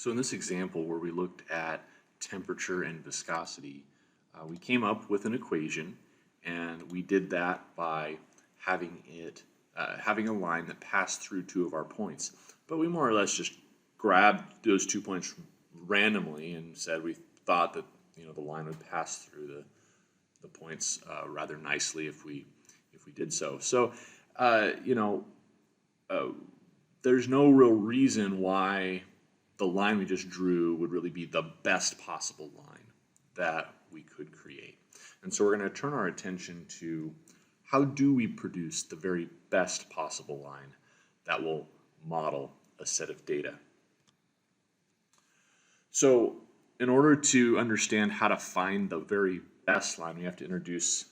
So in this example where we looked at temperature and viscosity, we came up with an equation, and we did that by having a line that passed through two of our points. But we more or less just grabbed those 2 points randomly and said we thought that the line would pass through the points rather nicely if we did so. So there's no real reason why the line we just drew would really be the best possible line that we could create. And so we're going to turn our attention to how do we produce the very best possible line that will model a set of data. So in order to understand how to find the very best line, we have to introduce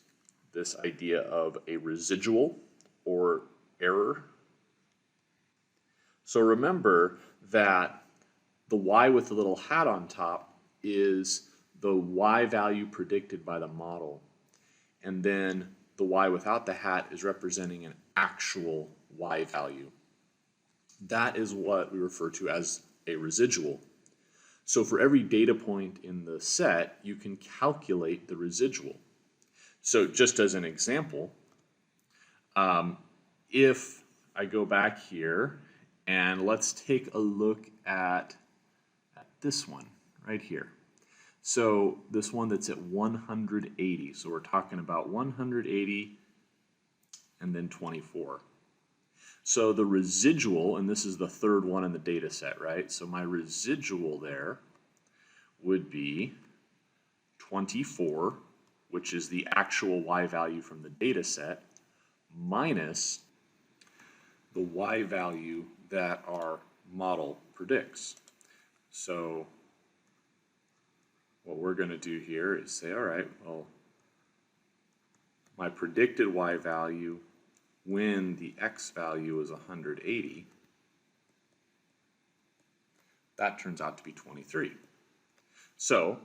this idea of a residual or error. So remember that the y with the little hat on top is the y value predicted by the model, and then the y without the hat is representing an actual y value. That is what we refer to as a residual. So for every data point in the set, you can calculate the residual. So just as an example, if I go back here and let's take a look at this one right here. So this one that's at 180. So we're talking about 180 and then 24. So the residual, and this is the third one in the data set, right? So my residual there would be 24, which is the actual y value from the data set, minus the y value that our model predicts. So what we're going to do here is say, all right, well, my predicted y value when the x value is 180, that turns out to be 23. So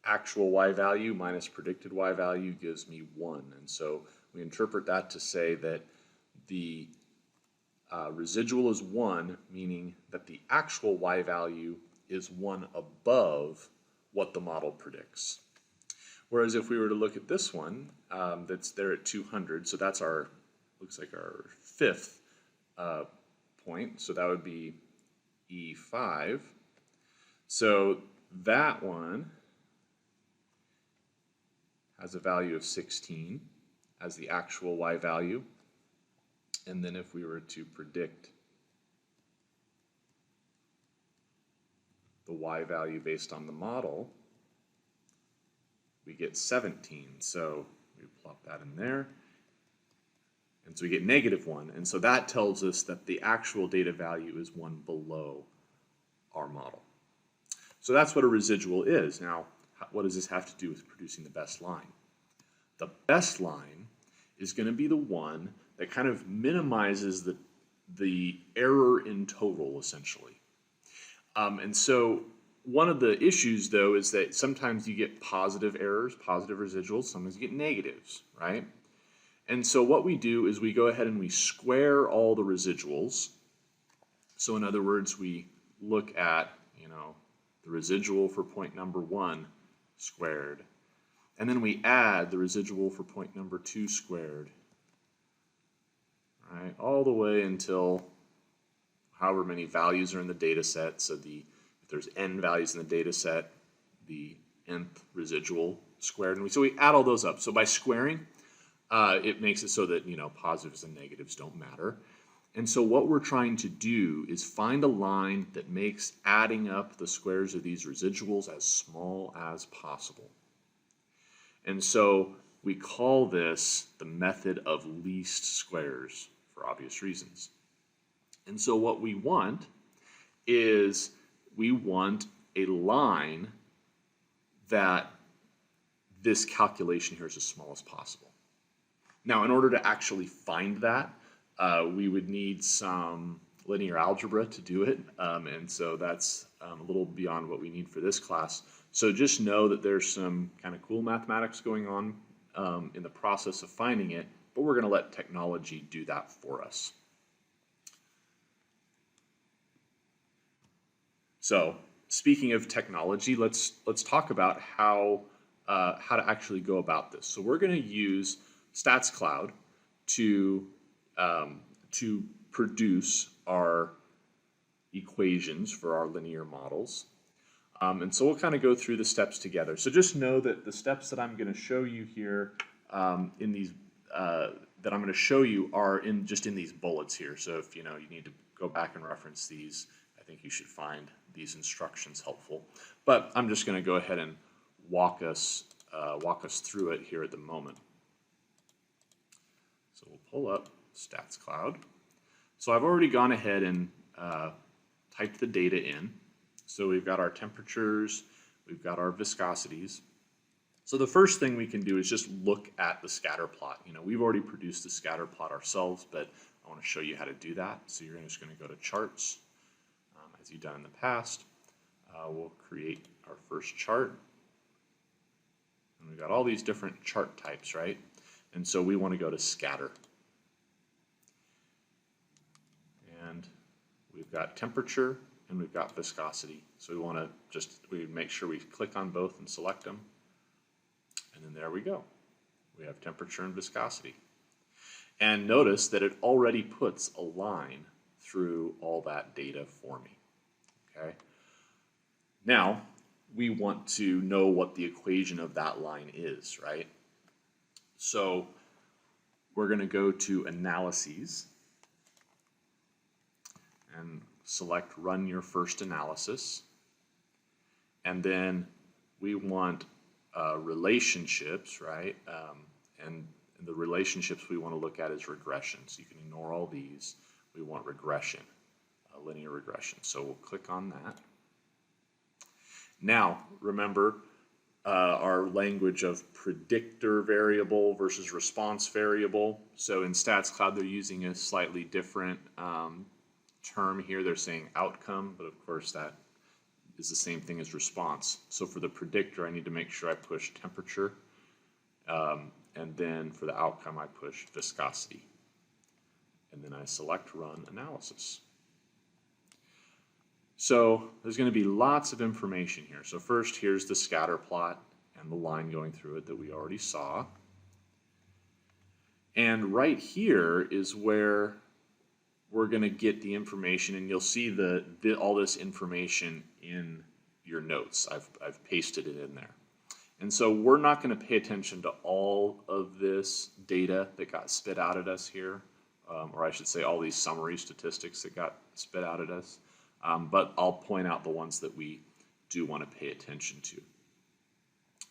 actual y value minus predicted y value gives me 1. And so we interpret that to say that the residual is 1, meaning that the actual y value is 1 above what the model predicts. Whereas if we were to look at this one, that's there at 200, so that's our, looks like our fifth point, so that would be E5. So that one has a value of 16 as the actual y value. And then if we were to predict the y value based on the model, we get 17. So we plop that in there. And so we get -1. And so that tells us that the actual data value is 1 below our model. So that's what a residual is. Now, what does this have to do with producing the best line? The best line is going to be the one that kind of minimizes the error in total, essentially. And so one of the issues, though, is that sometimes you get positive errors, positive residuals, sometimes you get negatives, right? And so what we do is we go ahead and we square all the residuals. So in other words, we look at, the residual for point number 1 squared. And then we add the residual for point number 2 squared. Right, all the way until however many values are in the data set. So if there's n values in the data set, the nth residual squared. So we add all those up. So by squaring, it makes it so that positives and negatives don't matter. And so what we're trying to do is find a line that makes adding up the squares of these residuals as small as possible. And so we call this the method of least squares for obvious reasons. And so what we want is we want a line that this calculation here is as small as possible. Now, in order to actually find that, we would need some linear algebra to do it, and so that's a little beyond what we need for this class. So just know that there's some kind of cool mathematics going on in the process of finding it, but we're going to let technology do that for us. So speaking of technology, let's talk about how to actually go about this. So we're going to use StatsCloud to to produce our equations for our linear models. And so we'll kind of go through the steps together. So just know that the steps that I'm going to show you here in these that I'm going to show you are in just in these bullets here. So if you need to go back and reference these, I think you should find these instructions helpful. But I'm just going to go ahead and walk us through it here at the moment. So we'll pull up StatsCloud. So I've already gone ahead and typed the data in. So we've got our temperatures, we've got our viscosities. So the first thing we can do is just look at the scatter plot. We've already produced the scatter plot ourselves, but I want to show you how to do that. So you're just going to go to charts, as you've done in the past. We'll create our first chart. And we've got all these different chart types, right? And so we want to go to scatter. And we've got temperature and we've got viscosity. So we want to we make sure we click on both and select them. And then there we go. We have temperature and viscosity. And notice that it already puts a line through all that data for me. Okay. Now, we want to know what the equation of that line is, right? So we're going to go to Analyses and select Run Your First Analysis. And then we want relationships, right? And the relationships we want to look at is regressions. You can ignore all these. We want regression, linear regression. So we'll click on that. Now, remember our language of predictor variable versus response variable. So in StatsCloud, they're using a slightly different term here. They're saying outcome, but of course that is the same thing as response. So for the predictor, I need to make sure I push temperature, and then for the outcome, I push viscosity. And then I select Run Analysis. So there's going to be lots of information here. So first, here's the scatter plot and the line going through it that we already saw. And right here is where we're going to get the information, and you'll see all this information in your notes. I've pasted it in there. And so we're not going to pay attention to all of this data that got spit out at us here, or I should say all these summary statistics that got spit out at us. But I'll point out the ones that we do want to pay attention to.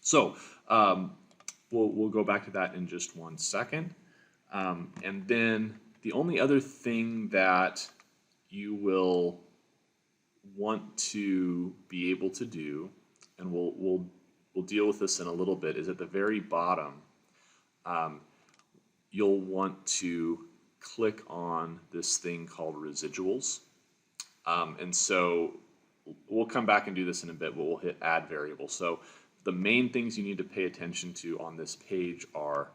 So we'll go back to that in just one second. And then the only other thing that you will want to be able to do, and we'll deal with this in a little bit, is at the very bottom, you'll want to click on this thing called residuals. And so we'll come back and do this in a bit, but we'll hit add variable. So the main things you need to pay attention to on this page are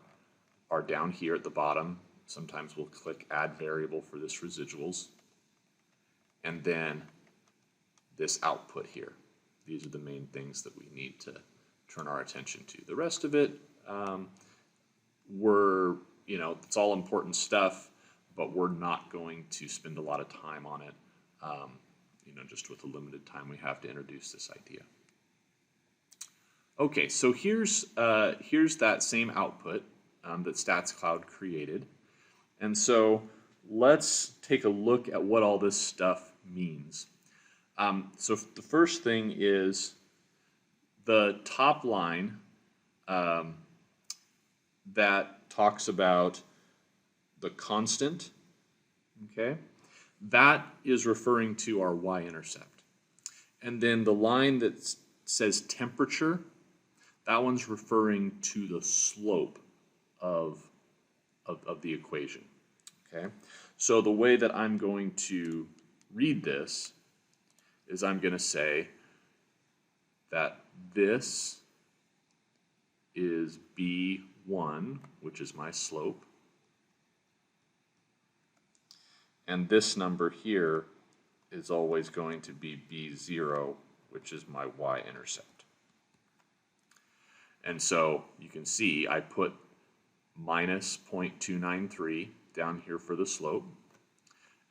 down here at the bottom. Sometimes we'll click add variable for this residuals. And then this output here. These are the main things that we need to turn our attention to. The rest of it, it's all important stuff, but we're not going to spend a lot of time on it. Just with the limited time we have to introduce this idea. Okay, so here's that same output that StatsCloud created. And so let's take a look at what all this stuff means. So the first thing is the top line that talks about the constant, okay? That is referring to our y-intercept. And then the line that says temperature, that one's referring to the slope of the equation, okay? So the way that I'm going to read this is I'm going to say that this is B1, which is my slope, and this number here is always going to be B0, which is my y-intercept. And so you can see I put minus 0.293 down here for the slope,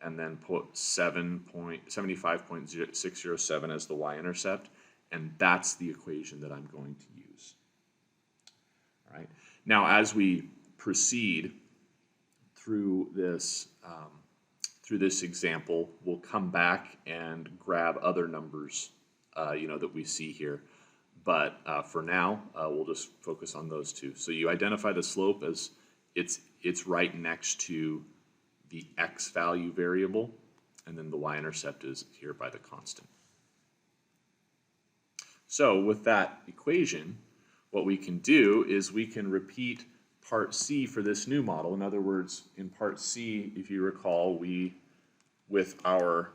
and then put 75.607 as the y-intercept, and that's the equation that I'm going to use. All right. Now, as we proceed through this example, we'll come back and grab other numbers, that we see here. But for now, we'll just focus on those two. So you identify the slope as it's right next to the x value variable, and then the y-intercept is here by the constant. So with that equation, what we can do is we can repeat part C for this new model. In other words, in part C, if you recall, with our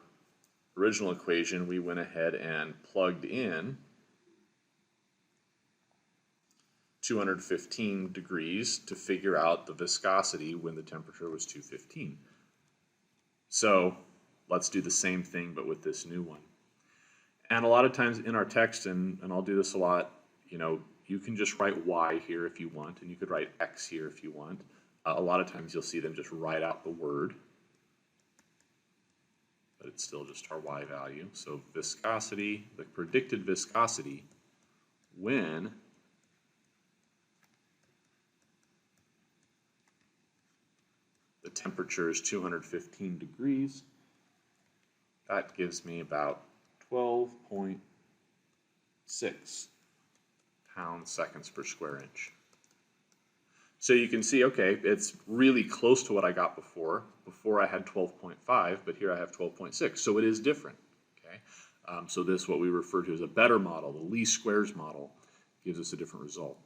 original equation, we went ahead and plugged in 215 degrees to figure out the viscosity when the temperature was 215. So let's do the same thing but with this new one. And a lot of times in our text, and I'll do this a lot, you can just write y here if you want, and you could write x here if you want. A lot of times you'll see them just write out the word, but it's still just our y value. So viscosity, the predicted viscosity when the temperature is 215 degrees, that gives me about 12.6 pounds/seconds per square inch. So you can see, okay, it's really close to what I got before. Before I had 12.5, but here I have 12.6, so it is different. Okay, so this, what we refer to as a better model, the least squares model, gives us a different result.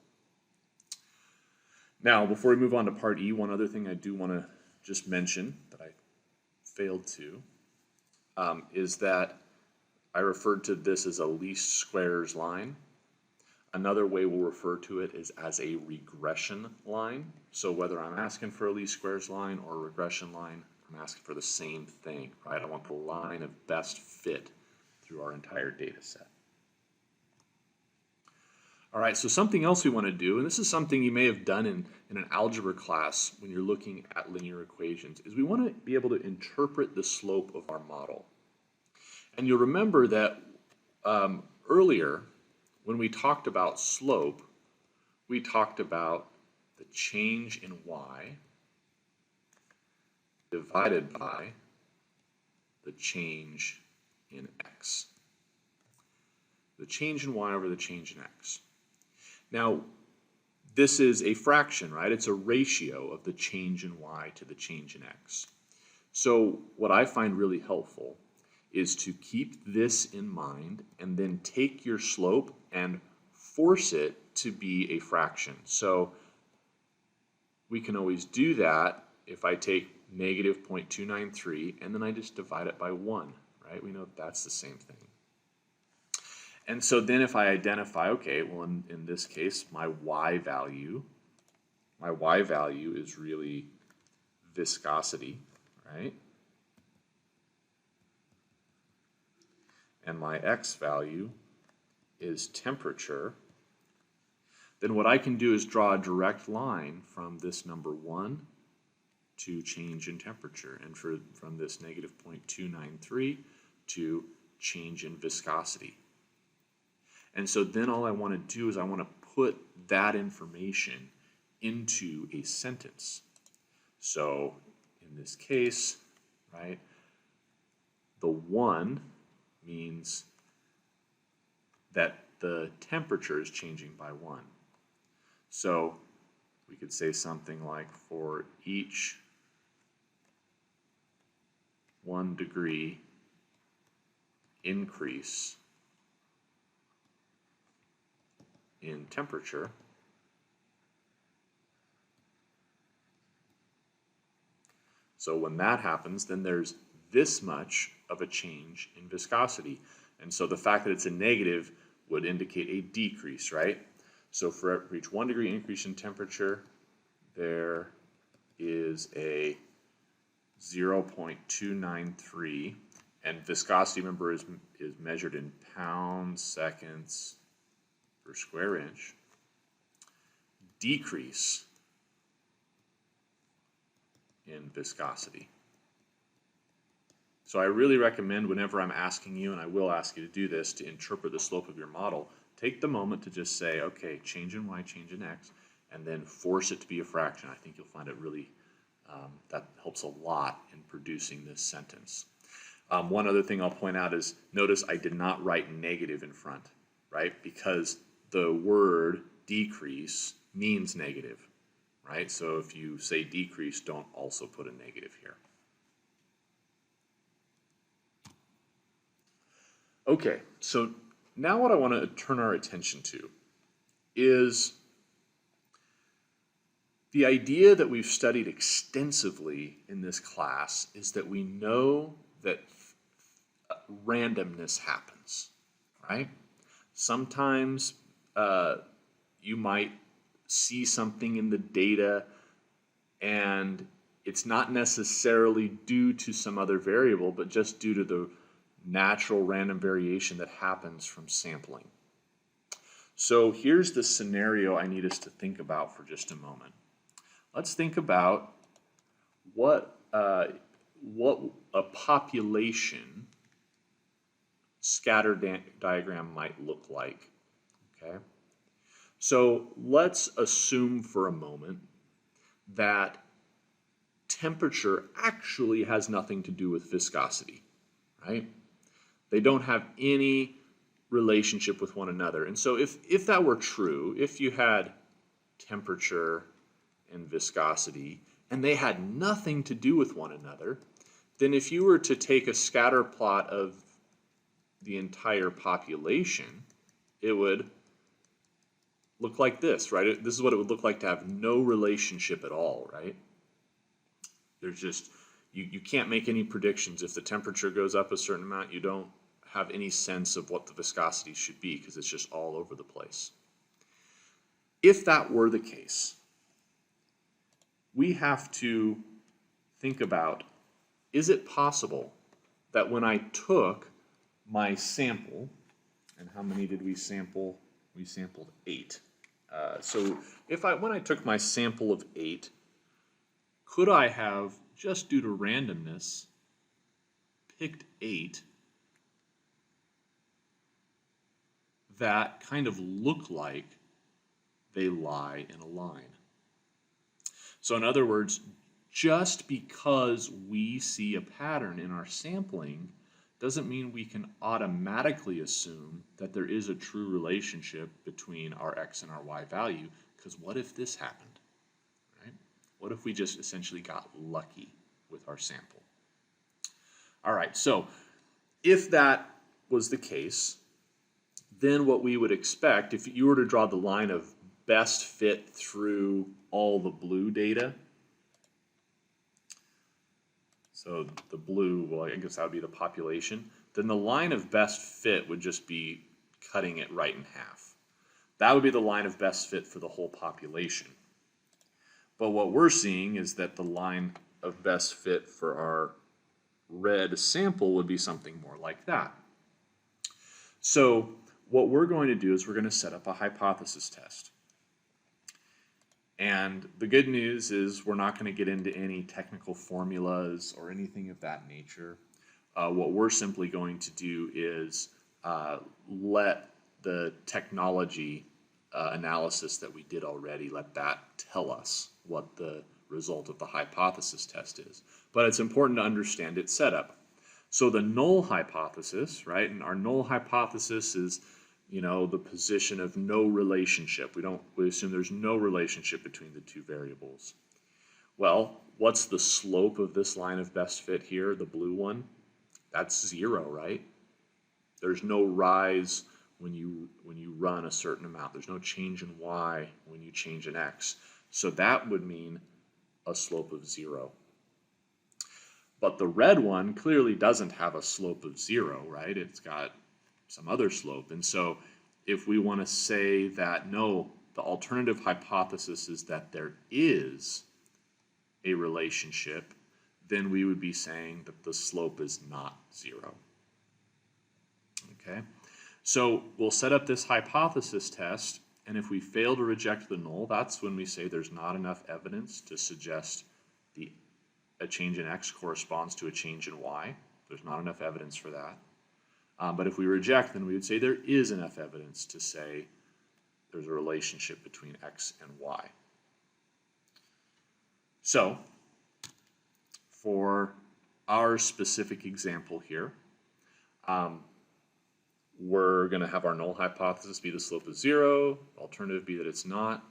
Now, before we move on to part E, one other thing I do want to just mention that I failed to is that I referred to this as a least squares line. Another way we'll refer to it is as a regression line. So whether I'm asking for a least squares line or a regression line, I'm asking for the same thing, right? I want the line of best fit through our entire data set. All right, so something else we want to do, and this is something you may have done in an algebra class when you're looking at linear equations, is we want to be able to interpret the slope of our model. And you'll remember that earlier, when we talked about slope, we talked about the change in y divided by the change in x. The change in y over the change in x. Now, this is a fraction, right? It's a ratio of the change in y to the change in x. So what I find really helpful is to keep this in mind and then take your slope and force it to be a fraction. So we can always do that if I take negative 0.293 and then I just divide it by 1, right? We know that's the same thing. And so then if I identify, okay, well in this case, my y value is really viscosity, right? And my x value is temperature, then what I can do is draw a direct line from this number 1 to change in temperature, and from this negative 0.293 to change in viscosity. And so then all I want to do is I want to put that information into a sentence. So in this case, right, the 1 means that the temperature is changing by 1. So we could say something like, for each 1 degree increase in temperature, so when that happens, then there's this much of a change in viscosity. And so the fact that it's a negative would indicate a decrease, right? So for each 1 degree increase in temperature, there is a 0.293, and viscosity, remember, is measured in pounds, seconds per square inch, decrease in viscosity. So I really recommend whenever I'm asking you, and I will ask you to do this, to interpret the slope of your model, take the moment to just say, okay, change in y, change in x, and then force it to be a fraction. I think you'll find it really, that helps a lot in producing this sentence. One other thing I'll point out is, notice I did not write negative in front, right? Because the word decrease means negative, right? So if you say decrease, don't also put a negative here. Okay, so now what I want to turn our attention to is the idea that we've studied extensively in this class is that we know that randomness happens, right? Sometimes you might see something in the data and it's not necessarily due to some other variable, but just due to the natural random variation that happens from sampling. So here's the scenario I need us to think about for just a moment. Let's think about what a population scatter diagram might look like, okay? So let's assume for a moment that temperature actually has nothing to do with viscosity, right? They don't have any relationship with one another. And so if that were true, if you had temperature and viscosity and they had nothing to do with one another, then if you were to take a scatter plot of the entire population, it would look like this, right? This is what it would look like to have no relationship at all, right? There's just, you can't make any predictions. If the temperature goes up a certain amount, you don't have any sense of what the viscosity should be because it's just all over the place. If that were the case, we have to think about, is it possible that when I took my sample, and how many did we sample? We sampled 8. So when I took my sample of 8, could I have, just due to randomness, picked 8 that kind of look like they lie in a line? So in other words, just because we see a pattern in our sampling doesn't mean we can automatically assume that there is a true relationship between our x and our y value, because what if this happened, right? What if we just essentially got lucky with our sample? All right, so if that was the case, then what we would expect, if you were to draw the line of best fit through all the blue data, so the blue, well, I guess that would be the population, then the line of best fit would just be cutting it right in half. That would be the line of best fit for the whole population. But what we're seeing is that the line of best fit for our red sample would be something more like that. So what we're going to do is we're going to set up a hypothesis test. And the good news is we're not going to get into any technical formulas or anything of that nature. What we're simply going to do is let the technology analysis that we did already, let that tell us what the result of the hypothesis test is. But it's important to understand its setup. So the null hypothesis, right, and our null hypothesis is, you know, the position of no relationship. We assume there's no relationship between the two variables. Well, what's the slope of this line of best fit here, the blue one? That's 0, right? There's no rise when you run a certain amount. There's no change in y when you change in x. So that would mean a slope of 0. But the red one clearly doesn't have a slope of 0, right? It's got some other slope. And so if we want to say that, no, the alternative hypothesis is that there is a relationship, then we would be saying that the slope is not 0. okay? So we'll set up this hypothesis test, and if we fail to reject the null, that's when we say there's not enough evidence to suggest a change in x corresponds to a change in y. There's not enough evidence for that. But if we reject, then we would say there is enough evidence to say there's a relationship between x and y. So, for our specific example here, we're going to have our null hypothesis be the slope is 0, alternative be that it's not.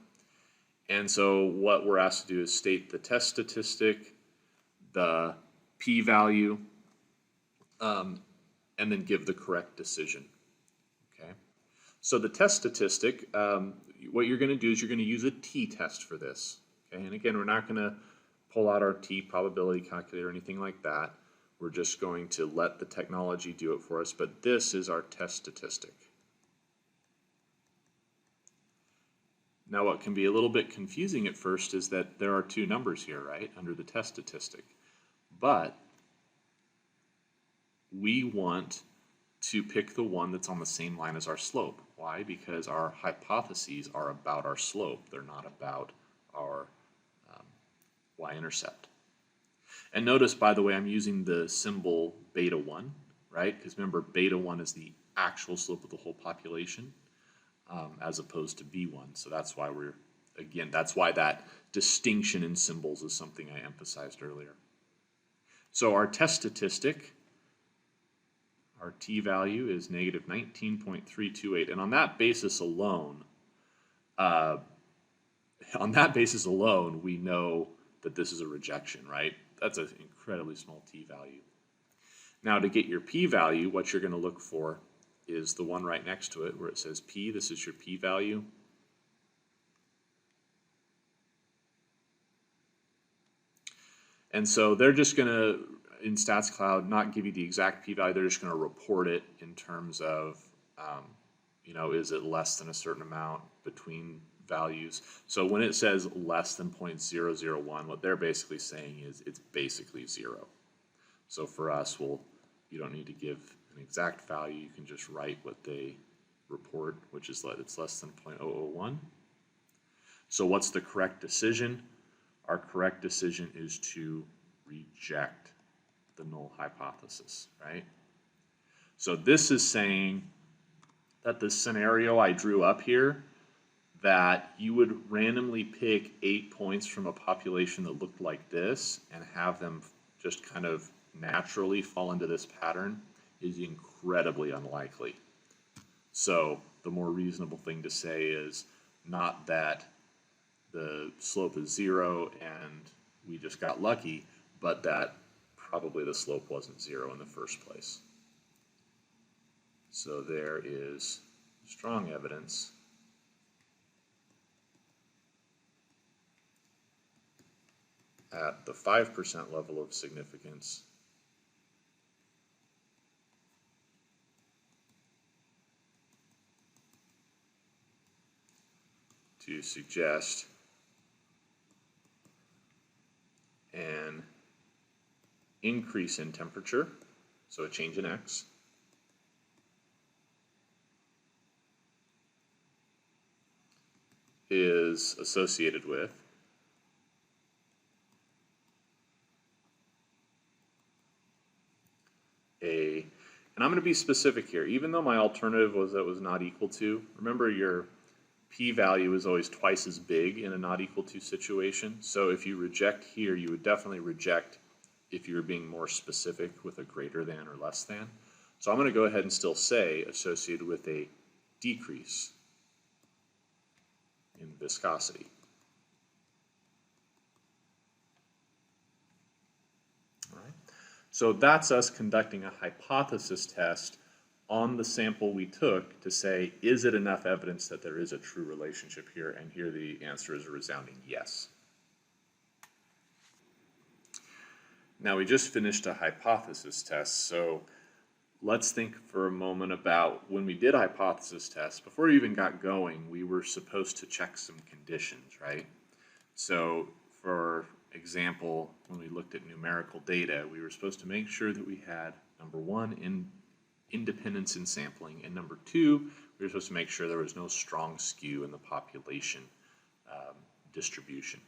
And so what we're asked to do is state the test statistic, the p-value, and then give the correct decision. Okay. So the test statistic, what you're going to do is you're going to use a t-test for this. Okay. And again, we're not going to pull out our t-probability calculator or anything like that. We're just going to let the technology do it for us, but this is our test statistic. Now what can be a little bit confusing at first is that there are two numbers here, right, under the test statistic. But we want to pick the one that's on the same line as our slope. Why? Because our hypotheses are about our slope. They're not about our y-intercept. And notice, by the way, I'm using the symbol beta 1, right? Because remember, beta 1 is the actual slope of the whole population, as opposed to b1. So that's why that's why that distinction in symbols is something I emphasized earlier. So our test statistic, our t-value is negative 19.328, and on that basis alone, we know that this is a rejection, right? That's an incredibly small t-value. Now, to get your p-value, what you're going to look for is the one right next to it where it says p. This is your p-value. And so they're just going to, in StatsCloud, not give you the exact p-value. They're just going to report it in terms of, is it less than a certain amount between values. So when it says less than 0.001, what they're basically saying is it's basically 0. So for us, you don't need to give an exact value. You can just write what they report, which is that it's less than 0.001. So what's the correct decision? Our correct decision is to reject the null hypothesis, right? So this is saying that the scenario I drew up here, that you would randomly pick 8 points from a population that looked like this and have them just kind of naturally fall into this pattern, is incredibly unlikely. So the more reasonable thing to say is not that the slope is 0 and we just got lucky, but that probably the slope wasn't 0 in the first place. So there is strong evidence at the 5% level of significance to suggest an increase in temperature, so a change in x, is associated with and I'm going to be specific here, even though my alternative was that was not equal to, remember your p-value is always twice as big in a not equal to situation. So if you reject here, you would definitely reject if you're being more specific with a greater than or less than. So I'm going to go ahead and still say associated with a decrease in viscosity. All right. So that's us conducting a hypothesis test on the sample we took to say, is it enough evidence that there is a true relationship here? And here the answer is a resounding yes. Now we just finished a hypothesis test, so let's think for a moment about when we did a hypothesis test, before we even got going, we were supposed to check some conditions, right? So for example, when we looked at numerical data, we were supposed to make sure that we had, number one, independence in sampling, and number two, we were supposed to make sure there was no strong skew in the population distribution.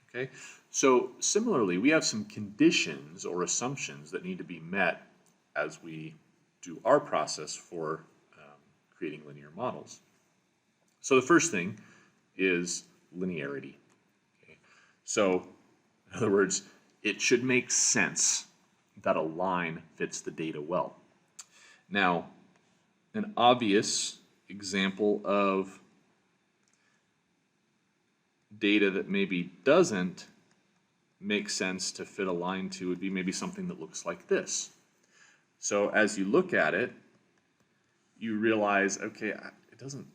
Okay, so similarly, we have some conditions or assumptions that need to be met as we do our process for creating linear models. So the first thing is linearity. Okay? So in other words, it should make sense that a line fits the data well. Now, an obvious example of data that maybe doesn't make sense to fit a line to would be maybe something that looks like this. So as you look at it, you realize, okay, it doesn't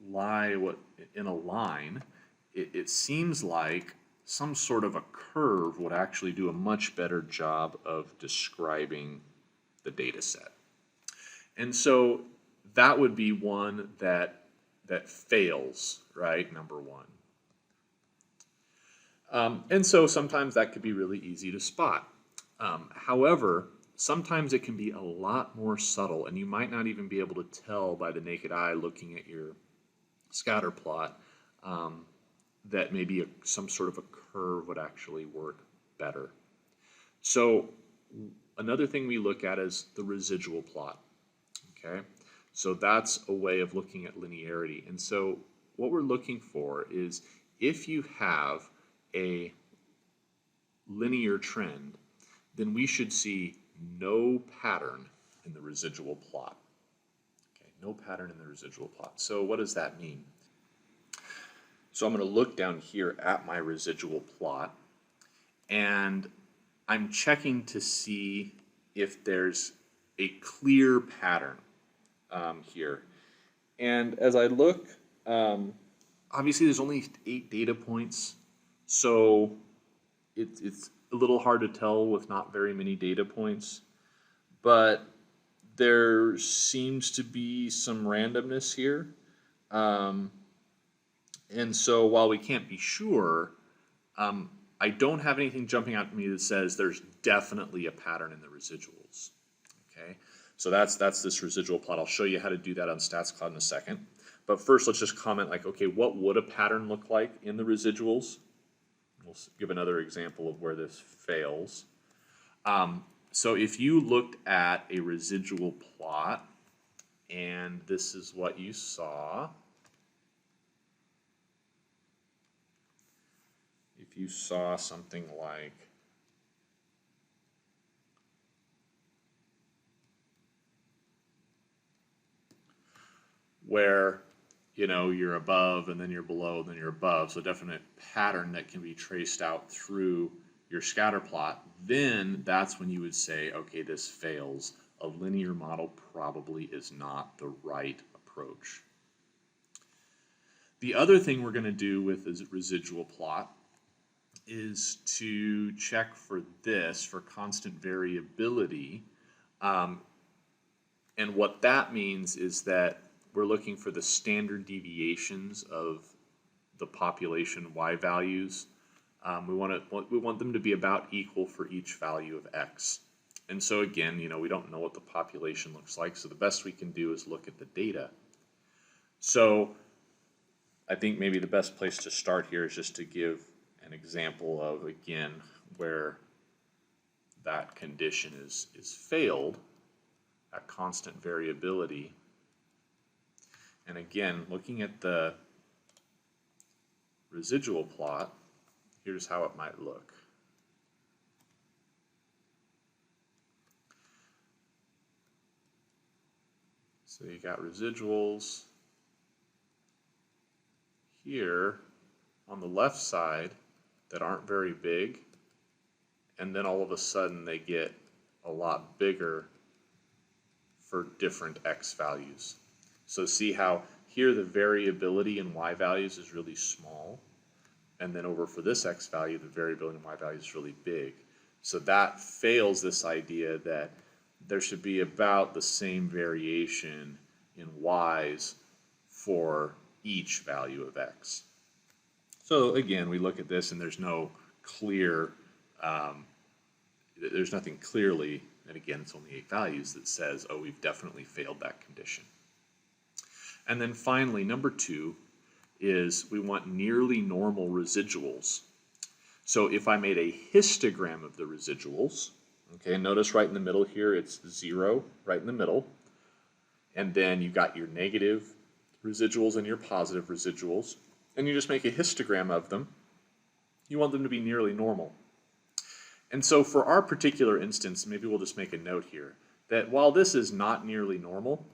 lie in a line. It seems like some sort of a curve would actually do a much better job of describing the data set. And so that would be one that fails, right? Number one. And so sometimes that could be really easy to spot. However, sometimes it can be a lot more subtle, and you might not even be able to tell by the naked eye looking at your scatter plot that maybe some sort of a curve would actually work better. So another thing we look at is the residual plot. Okay, so that's a way of looking at linearity. And so what we're looking for is if you have a linear trend, then we should see no pattern in the residual plot. Okay, no pattern in the residual plot. So what does that mean? So I'm going to look down here at my residual plot, and I'm checking to see if there's a clear pattern here. And as I look, obviously there's only 8 data points, so it's a little hard to tell with not very many data points, but there seems to be some randomness here. And so while we can't be sure, I don't have anything jumping out to me that says there's definitely a pattern in the residuals. Okay, so that's this residual plot. I'll show you how to do that on StatsCloud in a second. But first, let's just comment like, okay, what would a pattern look like in the residuals? We'll give another example of where this fails. So if you looked at a residual plot, and this is what you saw, if you saw something like where, you know, you're above and then you're below and then you're above, so a definite pattern that can be traced out through your scatter plot, then that's when you would say, okay, this fails. A linear model probably is not the right approach. The other thing we're going to do with a residual plot is to check for this, for constant variability. And what that means is that we're looking for the standard deviations of the population Y values. We want them to be about equal for each value of X. And so again, you know, we don't know what the population looks like, so the best we can do is look at the data. So I think maybe the best place to start here is just to give an example of, again, where that condition is failed at constant variability. And again, looking at the residual plot, here's how it might look. So you got residuals here on the left side that aren't very big, and then all of a sudden they get a lot bigger for different X values. So see how here the variability in Y values is really small, and then over for this X value, the variability in Y value is really big. So that fails this idea that there should be about the same variation in Y's for each value of X. So again, we look at this and there's no clear, there's nothing clearly and again, it's only 8 values, that says, oh, we've definitely failed that condition. And then finally, number 2 is we want nearly normal residuals. So if I made a histogram of the residuals, okay, notice right in the middle here, it's 0 right in the middle. And then you've got your negative residuals and your positive residuals. And you just make a histogram of them. You want them to be nearly normal. And so for our particular instance, maybe we'll just make a note here, that while this is not nearly normal,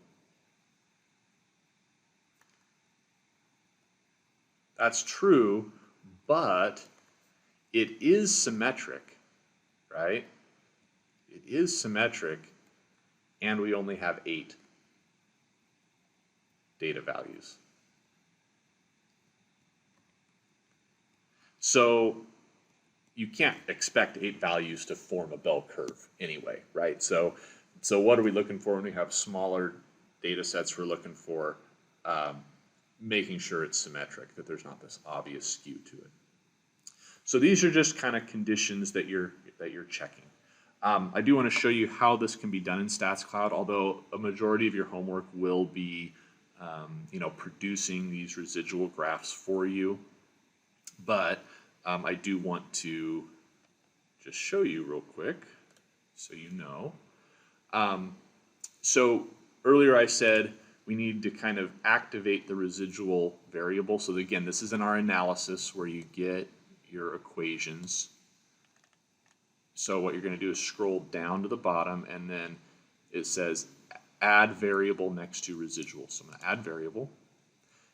that's true, but it is symmetric, right? It is symmetric, and we only have 8 data values. So you can't expect 8 values to form a bell curve anyway, right? So what are we looking for when we have smaller data sets? We're looking for making sure it's symmetric, that there's not this obvious skew to it. So these are just kind of conditions that you're checking. I do want to show you how this can be done in StatsCloud, although a majority of your homework will be producing these residual graphs for you. But I do want to just show you real quick so you know. So earlier I said we need to kind of activate the residual variable. So again, this is in our analysis where you get your equations. So what you're going to do is scroll down to the bottom, and then it says add variable next to residual. So I'm going to add variable.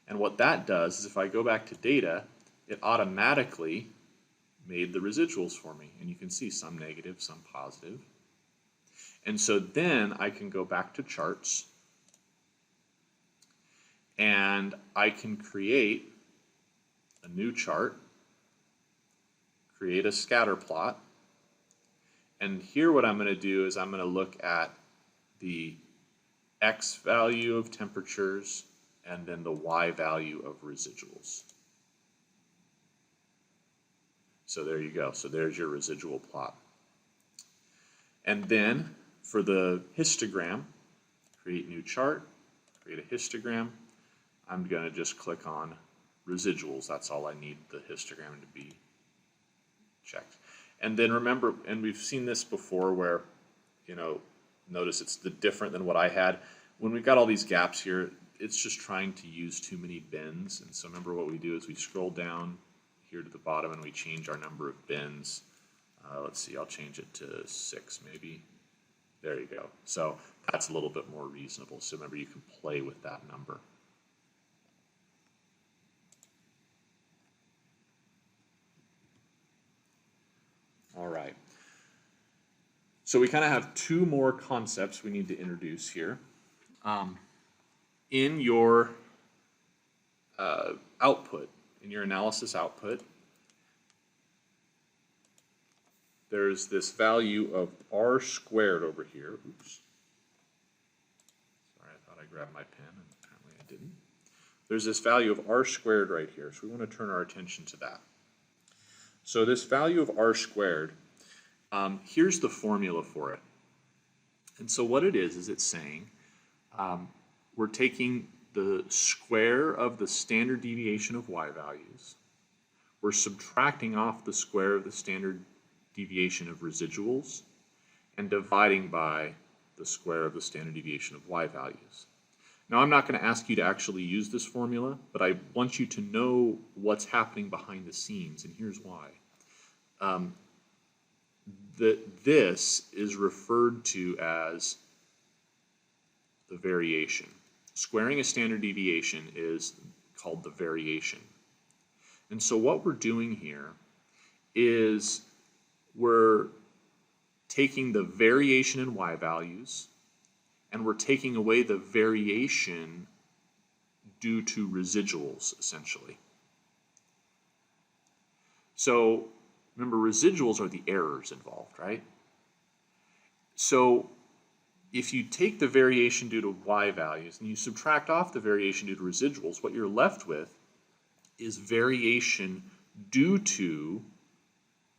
And what that does is if I go back to data, it automatically made the residuals for me. And you can see some negative, some positive. And so then I can go back to charts, and I can create a new chart, create a scatter plot. And here what I'm going to do is I'm going to look at the X value of temperatures and then the Y value of residuals. So there you go. So there's your residual plot. And then for the histogram, create new chart, create a histogram. I'm going to just click on residuals. That's all I need the histogram to be checked. And then remember, and we've seen this before where, notice it's different than what I had. When we've got all these gaps here, it's just trying to use too many bins. And so remember what we do is we scroll down here to the bottom and we change our number of bins. Let's see, I'll change it to 6 maybe. There you go. So that's a little bit more reasonable. So remember, you can play with that number. All right. So we kind of have 2 more concepts we need to introduce here. In your output, in your analysis output, there's this value of r squared over here. Oops. Sorry, I thought I grabbed my pen, and apparently I didn't. There's this value of r squared right here, so we want to turn our attention to that. So this value of r squared, here's the formula for it. And so what it is it's saying we're taking the square of the standard deviation of y values. We're subtracting off the square of the standard deviation of residuals and dividing by the square of the standard deviation of y values. Now, I'm not going to ask you to actually use this formula, but I want you to know what's happening behind the scenes, and here's why. This is referred to as the variation. Squaring a standard deviation is called the variation. And so what we're doing here is we're taking the variation in y values and we're taking away the variation due to residuals, essentially. So remember, residuals are the errors involved, right? So if you take the variation due to y values and you subtract off the variation due to residuals, what you're left with is variation due to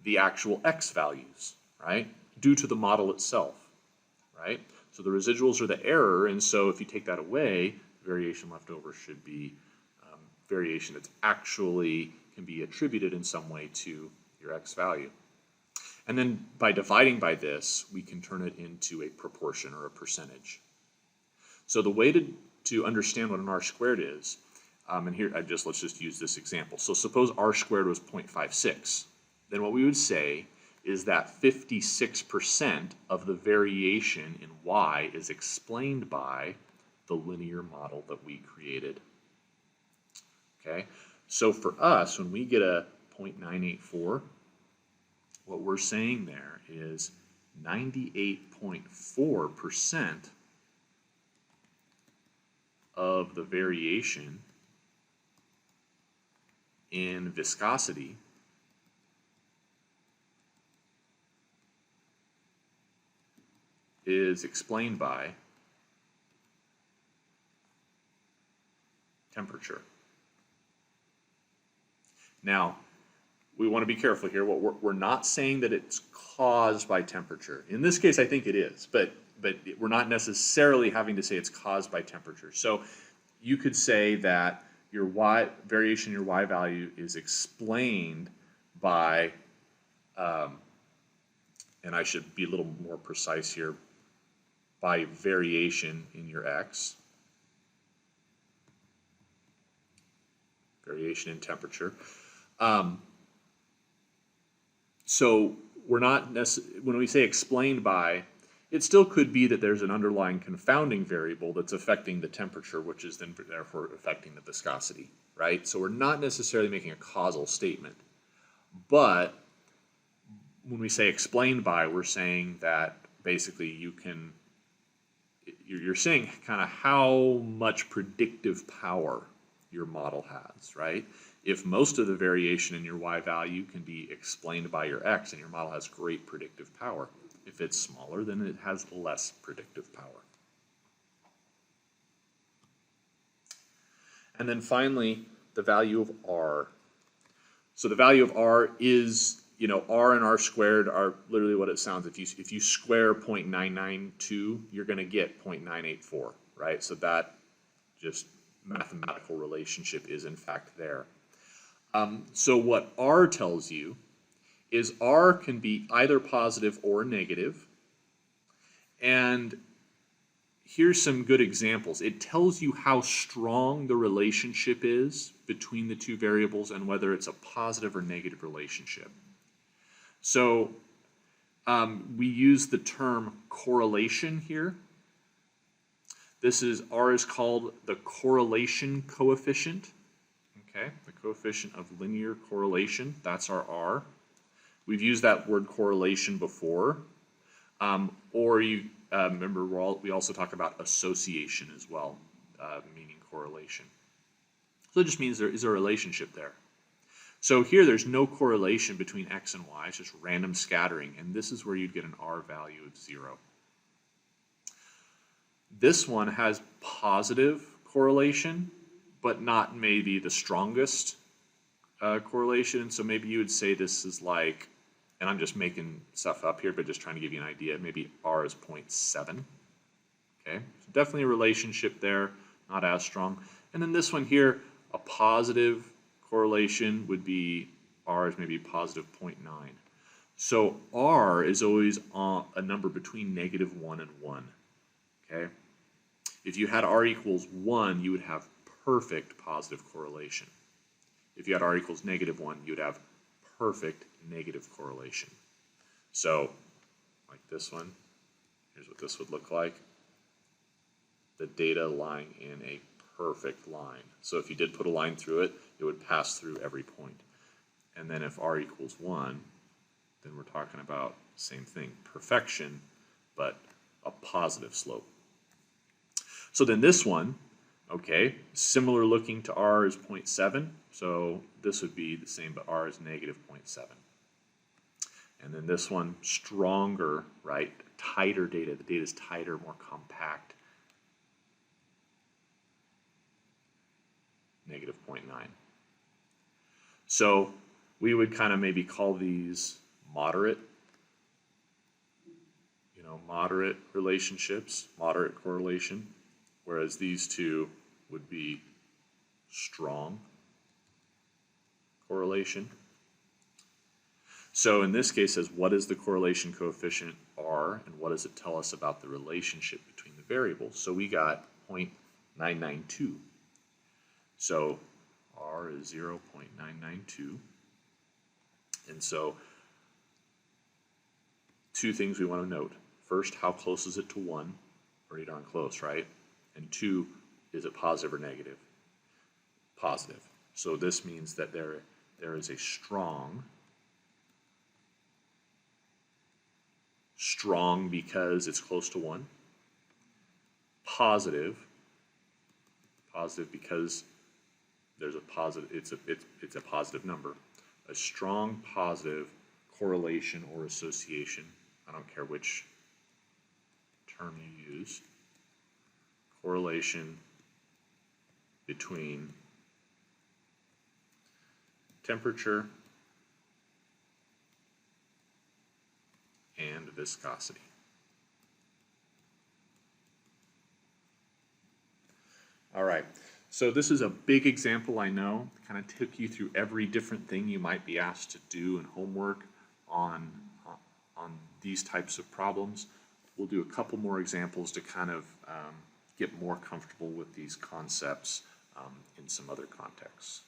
the actual x values, right? Due to the model itself. right? So the residuals are the error, and so if you take that away, the variation left over should be variation that's actually can be attributed in some way to your x value. And then by dividing by this, we can turn it into a proportion or a percentage. So the way to understand what an r squared is, and here let's just use this example. So suppose r squared was 0.56. Then what we would say is that 56% of the variation in y is explained by the linear model that we created. Okay, so for us, when we get a 0.984, what we're saying there is 98.4% of the variation in viscosity is explained by temperature. Now, we want to be careful here. We're not saying that it's caused by temperature. In this case, I think it is, but we're not necessarily having to say it's caused by temperature. So you could say that your variation in your y value is explained by, and I should be a little more precise here, by variation in your x, variation in temperature. So we're not when we say explained by, it still could be that there's an underlying confounding variable that's affecting the temperature, which is then therefore affecting the viscosity, right? So we're not necessarily making a causal statement. But when we say explained by, we're saying that basically you're saying kind of how much predictive power your model has, right? If most of the variation in your y value can be explained by your x, and your model has great predictive power. If it's smaller, then it has less predictive power. And then finally, the value of r. So the value of r is, r and r squared are literally what it sounds. If you square 0.992, you're going to get 0.984, right? So that just mathematical relationship is in fact there. So what r tells you is r can be either positive or negative. And here's some good examples. It tells you how strong the relationship is between the two variables and whether it's a positive or negative relationship. So we use the term correlation here. R is called the correlation coefficient. Okay, the coefficient of linear correlation, that's our r. We've used that word correlation before. Or you remember we also talk about association as well, meaning correlation. So it just means there is a relationship there. So here there's no correlation between x and y, it's just random scattering, and this is where you'd get an r value of 0. This one has positive correlation, but not maybe the strongest correlation. So maybe you would say this is like, and I'm just making stuff up here, but just trying to give you an idea, maybe r is 0.7. Okay, so definitely a relationship there, not as strong. And then this one here, a positive correlation would be r is maybe positive 0.9. So r is always a number between -1 and 1. Okay, if you had r equals 1, you would have perfect positive correlation. If you had r equals -1, you would have perfect negative correlation. So, like this one, here's what this would look like. The data lying in a perfect line. So if you did put a line through it, it would pass through every point. And then if r equals 1, then we're talking about same thing, perfection, but a positive slope. So then this one, okay, similar looking to r is 0.7, so this would be the same, but r is -0.7. And then this one, stronger, right, tighter data. The data is tighter, more compact, -0.9. So we would kind of maybe call these moderate, moderate relationships, moderate correlation, whereas these two would be strong correlation. So in this case, it says what is the correlation coefficient R, and what does it tell us about the relationship between the variables? So we got 0.992. So R is 0.992. And so two things we want to note. First, how close is it to 1? Pretty darn close, right? And 2, is it positive or negative? Positive. So this means that there is a strong because it's close to 1. Positive because there's a positive, it's a positive number. A strong positive correlation or association, I don't care which term you use, correlation between temperature and viscosity. All right, so this is a big example, I know. Kind of took you through every different thing you might be asked to do in homework on these types of problems. We'll do a couple more examples to kind of get more comfortable with these concepts in some other contexts.